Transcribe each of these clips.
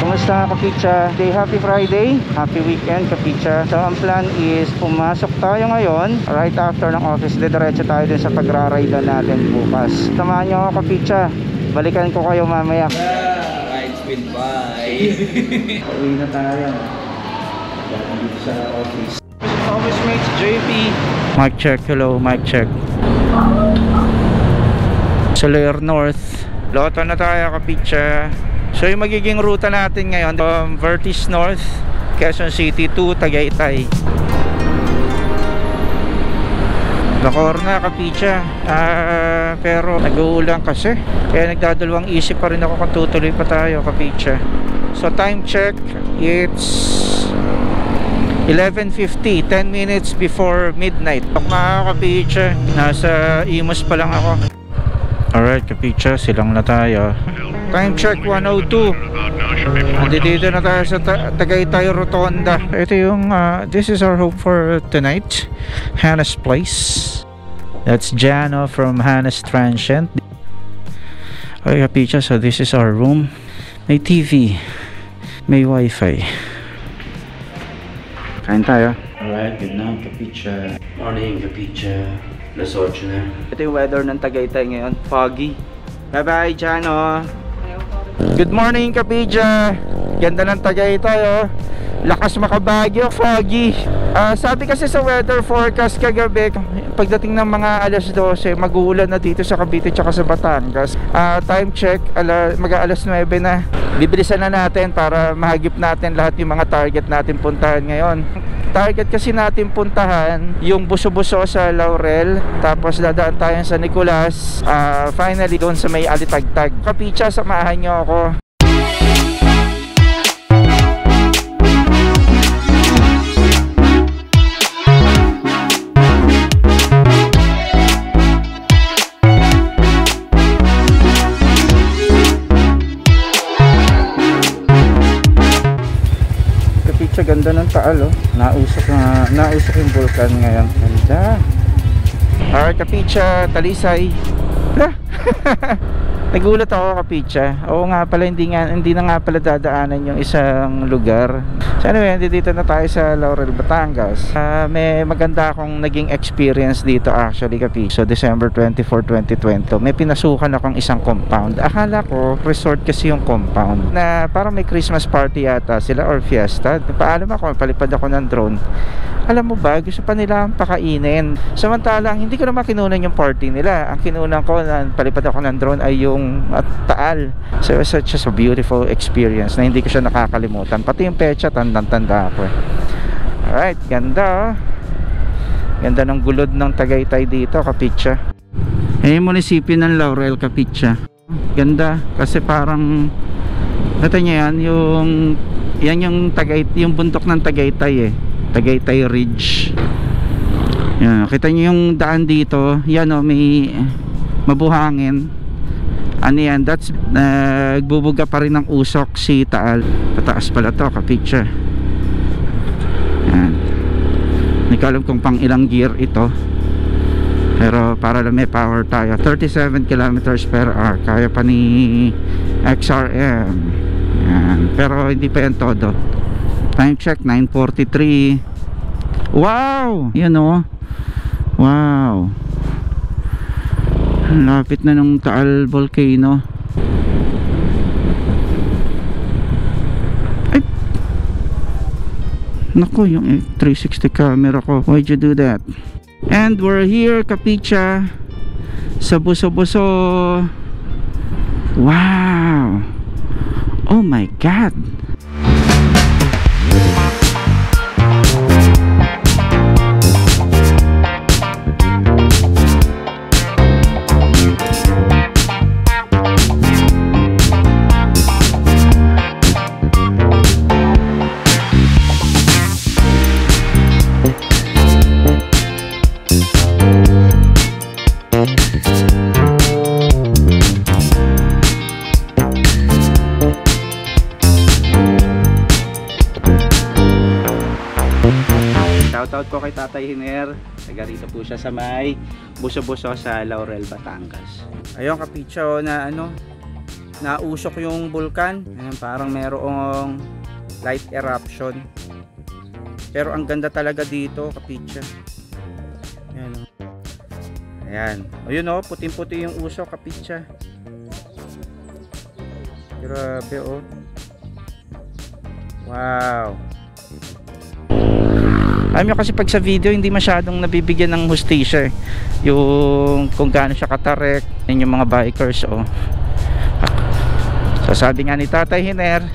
Kumusta Kapicha? Happy Friday, happy weekend Kapicha. So ang plan is pumasok tayo ngayon right after ng office. Diretso tayo din sa pagraride natin bukas. Samahan nyo ako Kapicha. Balikan ko kayo mamaya. Rides with bye. Uwi na tayo. Dito sa office. Office mates JP. Mic check, hello, mic check. Soler North. Loto na tayo Kapicha. So yung magiging ruta natin ngayon from Vertis North, Quezon City to Tagaytay. Lakor na Kapicha. Pero nag-uulan kasi, kaya nagdadalawang isip pa rin ako kung tutuloy pa tayo Kapicha. So time check, it's 11:50, 10 minutes before midnight. Mga Kapicha, nasa Imus pa lang ako. Alright Kapicha, silang na tayo. Time check 1:02. Nandito na tayo sa Tagaytay Rotonda. Ito yung this is our home for tonight, Hannah's Place. That's Jano from Hannah's Transient. Okay Kapicha, so this is our room. May TV, may wifi. Kain tayo. Alright, good night Kapicha. Morning Kapicha. Alas 8 na. Ito yung weather ng Tagaytay ngayon, foggy. Bye bye Jano. Good morning Kapicha. Ganda ng Tagaytay oh. Lakas makabagyo, foggy. Sabi kasi sa weather forecast kagabi, pagdating ng mga alas 12 mag-uulan na dito sa Cavite tsaka sa Batangas. Time check, mag-aalas 9 na. Bibilisan na natin para mahagip natin lahat yung mga target natin puntahan ngayon. Target kasi natin puntahan yung Buso-Buso sa Laurel, tapos dadaan tayo sa Nicolas, finally doon sa may Alitagtag. Kapicha, samahan nyo ako. Ganda ng Taal oh. Nausok yung vulkan ngayon. Ganda. Alright Kapicha, Talisay. Nagulat ako Kapicha. Oo nga pala, hindi na nga pala dadaanan yung isang lugar. So anyway, dito na tayo sa Laurel, Batangas. May maganda akong naging experience dito actually Kapicha. So December 24, 2020 may pinasukan akong isang compound. Akala ko resort kasi yung compound, na parang may Christmas party yata sila or fiesta. Paalam ako, palipad ako ng drone. Alam mo ba, gusto pa nila pakainin. Samantalang hindi ko naman kinunan yung party nila. Ang kinunan ko na palipad ako ng drone ay yung Taal. So it was such a beautiful experience na hindi ko siya nakakalimutan. Pati yung pecha, tandang-tanda ako eh. Alright, ganda. Ganda ng gulod ng Tagaytay dito Kapicha. Yung munisipyo ng Laurel Kapicha. Ganda kasi parang ito niya yan, yung yung bundok ng Tagaytay eh. Tagaytay Ridge. Yan, kita niyo yung daan dito. Yan o, may mabuhangin. Ano yan, that's nagbubuga pa rin ng usok si Taal. Pataas pala to Kapicha. Yan. Hindi ko alam kung pang ilang gear ito, pero para lang may power tayo. 37 kilometers per hour. Kaya pa ni XRM. Yan. Pero hindi pa yan todo. Time check 9:43. Wow, yan o. Wow, lapit na nung Taal Volcano. Ay, naku, yung 360 camera ko, why'd you do that? And we're here Kapicha sa Buso-Buso. Wow, oh my god. Shoutout ko kay Tatay Hiner. Taga rito po siya sa may Buso-Buso sa Laurel, Batangas. Ayun Kapicha na nausok yung bulkan. Ayan, parang merong light eruption. Pero ang ganda talaga dito, kapitsa. Ayan. Ayan. Ayun o, puting-puti yung usok, kapitsa. Grabe oh. Wow. Alam nyo kasi pag sa video hindi masyadong nabibigyan ng hustisya yung kung gaano siya katarek. Yun yung mga bikers oh. So sabi nga ni Tatay Hiner,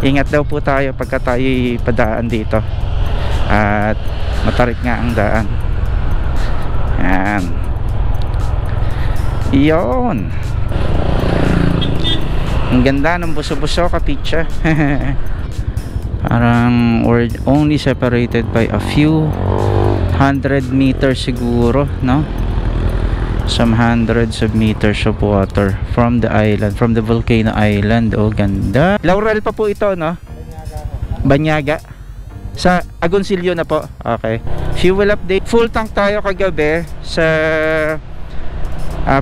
ingat daw po tayo pagka tayo padaan dito. At matarik nga ang daan. Yan. Iyon. Ang ganda ng buso-buso, kapitsa. Parang we're only separated by a few 100 meters siguro, no? Some hundreds of meters of water from the island, from the volcano island. Oh, ganda. Laurel pa po ito, no? Banyaga. Sa Agoncillo na po. Okay. Fuel update. Full tank tayo kagabi sa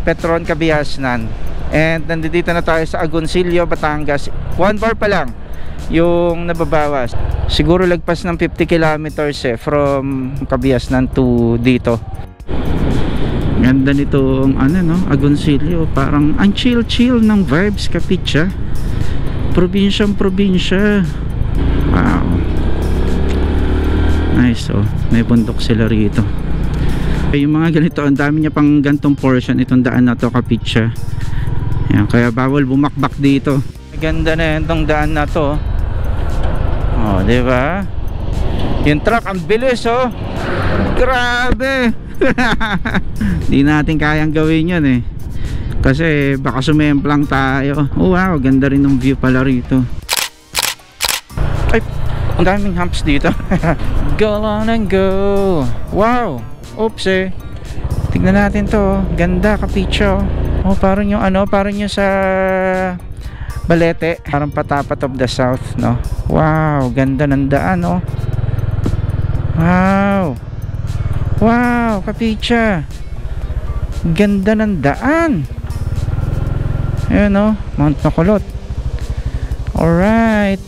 Petron Cabiasnan. And nandito na tayo sa Agoncillo, Batangas. 1 bar pa lang yung nababawas. Siguro lagpas ng 50 kilometers from Cabiasnan to dito. Ganda nitong ano, no, Agoncillo. Parang ang chill ng vibes, kapitsa. Probinsya. Wow. Nice oh. May bundok sila rito. Yung mga ganito, ang dami niya pang gantong portion itong daan na to, kapitsa. Yan, kaya bawal bumakbak dito. Ganda na itong daan na to. Oh, di ba? Yung truck ang bilis oh. Grabe. Di natin kayang gawin 'yun eh. Kasi baka sumemplang tayo. Oh, wow, ganda rin ng view pala rito. Ay, ang daming humps dito. Go on and go. Wow. Oops eh. Tignan natin to. Ganda, kapitso. Oh, parang yung ano, parang yung sa Balete, parang Patapat of the South, no? Wow, ganda ng daan, oh. Wow, kapitsa. Ganda ng daan. Ayan, no? Mount Makulot. Alright.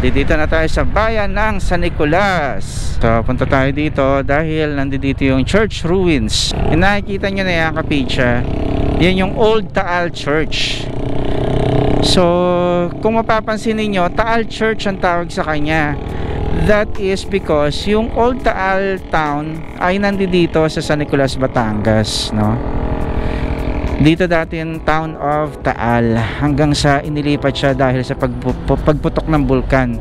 Dito na tayo sa bayan ng San Nicolas. So, punta tayo dito dahil nandito yung church ruins. Yung nakikita nyo na yan, kapitsa, yan yung Old Taal Church. So, kung mapapansin niyo, Taal Church ang tawag sa kanya. That is because yung Old Taal Town ay nandito sa San Nicolas, Batangas, no? Dito dati yung town of Taal hanggang sa inilipat siya dahil sa pagputok ng bulkan.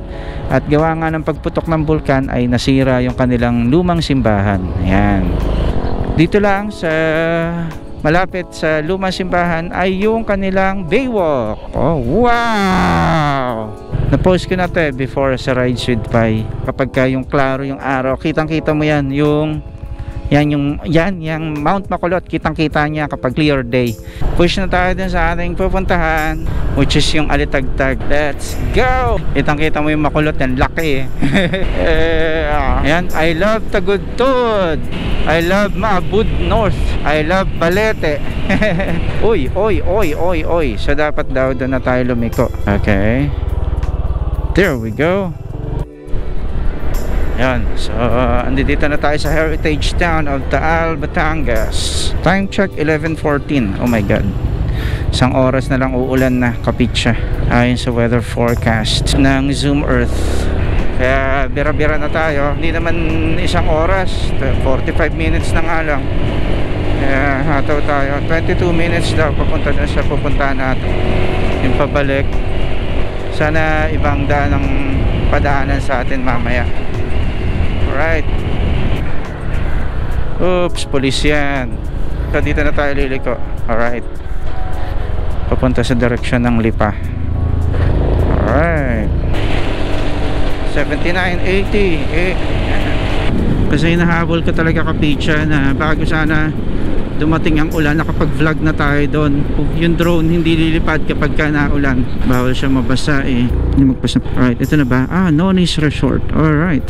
At gawa nga ng pagputok ng bulkan ay nasira yung kanilang lumang simbahan. Ayan. Dito lang sa malapit sa lumang simbahan ay yung kanilang baywalk. Oh, wow! Na-post ko na to before sa Rides with Pai. Kapag yung klaro yung araw, kitang-kita mo yan, yung Mount Makulot, kitang-kita niya kapag clear day. Push na tayo dun sa ating pupuntahan, which is yung Alitagtag. Let's go! Kitang-kita mo yung Makulot, yan laki eh. Ayan, I love Tagudtod, I love Maabud North, I love Balete. Oy. So dapat daw doon na tayo lumiko. Okay, there we go. Yan, so andito na tayo sa heritage town of Taal, Batangas. Time check 11:14. Oh my god, isang oras na lang uulan na, kapitsa, ayon sa weather forecast ng Zoom Earth. Kaya bira-bira na tayo. Hindi naman isang oras, 45 minutes na nga lang. Kaya hataw tayo, 22 minutes daw papunta na sa pupuntahan natin. Yung pabalik, sana ibang daan ang padaanan sa atin mamaya. Alright. Oops, police yan. So dito na tayo liliko. Alright, papunta sa direksyon ng Lipa. Alright, 7980. Kasi hinahabol ko talaga, kapitsa, na bago sana dumating ang ulan, nakapag-vlog na tayo doon. Yung drone hindi lilipad kapag ka naulan, bawal siya mabasa eh. Hindi magpasa. Alright, ito na ba? Nonis Resort. Alright,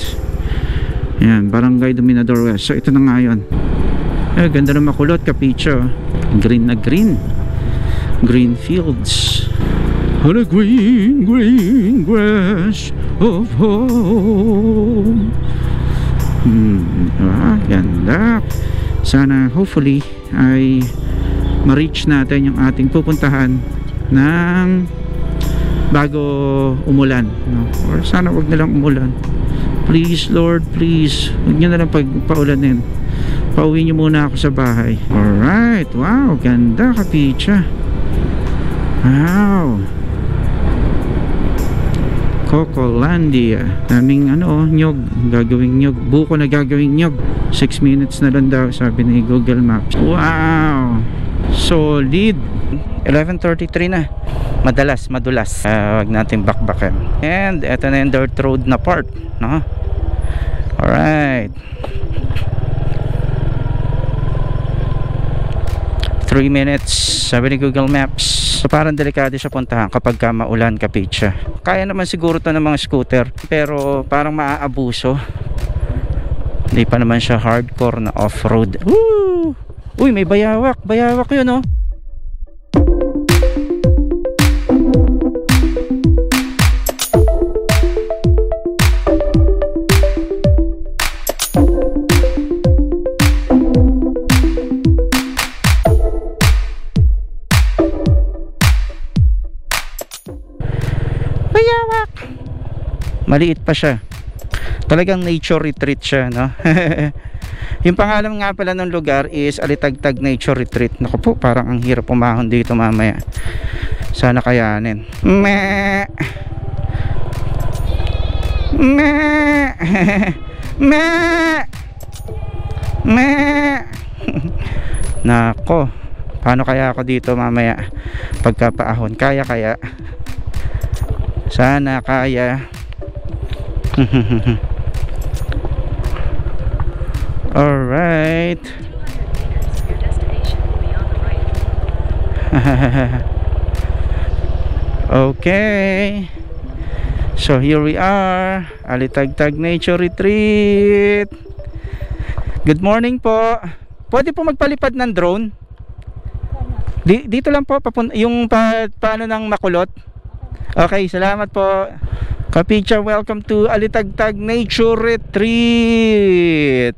yan, Barangay Dominador West. So ito na nga yun. Ganda ng Makulot, kapitsa. Green na green. green fields on a green, green grass of home. Ganda. Sana hopefully ay ma-reach natin yung ating pupuntahan ng bago umulan, no? Or sana wag nilang umulan, please Lord, please wag nyo na lang pagpaulanin. Pauwi nyo muna ako sa bahay. Alright, wow, ganda Kapicha. Wow, Cocolandia. Daming nyog, gagawing nyog, buko na gagawing nyog. 6 minutes na lang daw sabi ni Google Maps. Wow, solid. 11:33 na. Madulas. Wag natin bakbakan. And eto na yung dirt road na part, no? Alright, 3 minutes sabi ni Google Maps. So parang delikado siya puntahan kapag maulan Kapicha. Kaya naman siguro to ng mga scooter, pero parang maaabuso. Hindi pa naman siya hardcore na off-road. Woo! Uy, may bayawak yun, oh. Maliit pa siya. Talagang nature retreat siya, no? Yung pangalan nga pala ng lugar is Alitagtag Nature Retreat. Naku po, parang ang hirap pumahon dito mamaya. Sana kayanin. Meh! Meh! Meh! Meh! Nako, paano kaya ako dito mamaya pagkapaahon? Kaya? Sana kaya. Alright. Okay, so here we are, Alitagtag Nature Retreat. Good morning po. Pwede po magpalipad ng drone? Dito lang po yung paano ng Makulot. Okay, salamat po Kapicha. Welcome to Alitagtag Nature Retreat.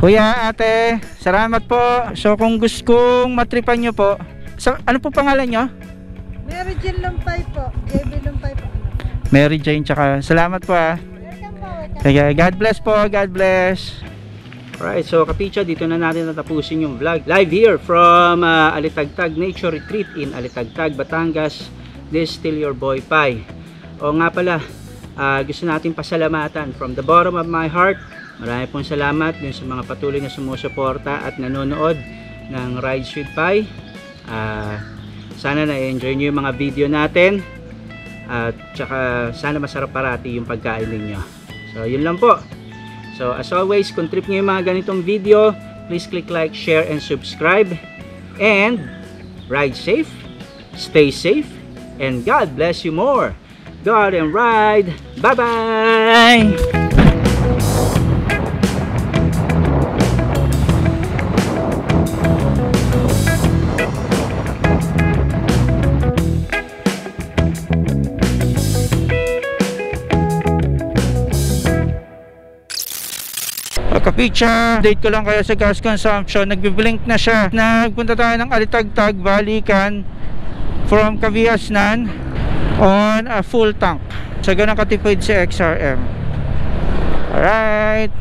Kuya, ate, salamat po. So kung gusto kong matripan nyo po, ano po pangalan nyo? Mary Jane Lumpay po. JB Lumpay po. Mary Jane, tsaka salamat po ah. Welcome po. Kaya God bless po, God bless. Alright, so Kapicha, dito na natin natapusin yung vlog. Live here from Alitagtag Nature Retreat in Alitagtag, Batangas. This is still your boy Pai. O nga pala, gusto natin pasalamatan from the bottom of my heart. Marami pong salamat din sa mga patuloy na sumusuporta at nanonood ng Rides with Pai. Sana na-enjoy nyo yung mga video natin. At saka sana masarap parati yung pagkain ninyo. So yun lang po. So as always, kung trip nyo yung mga ganitong video, please click like, share, and subscribe. And ride safe, stay safe, and God bless you more. God and ride. Bye-bye! Kapicha, update ko lang kayo sa gas consumption. Nagbiblink na siya. Nagpunta tayo ng Alitagtag, balikan from Kaviasnan on a full tank. So ganun katipid si XRM. Alright.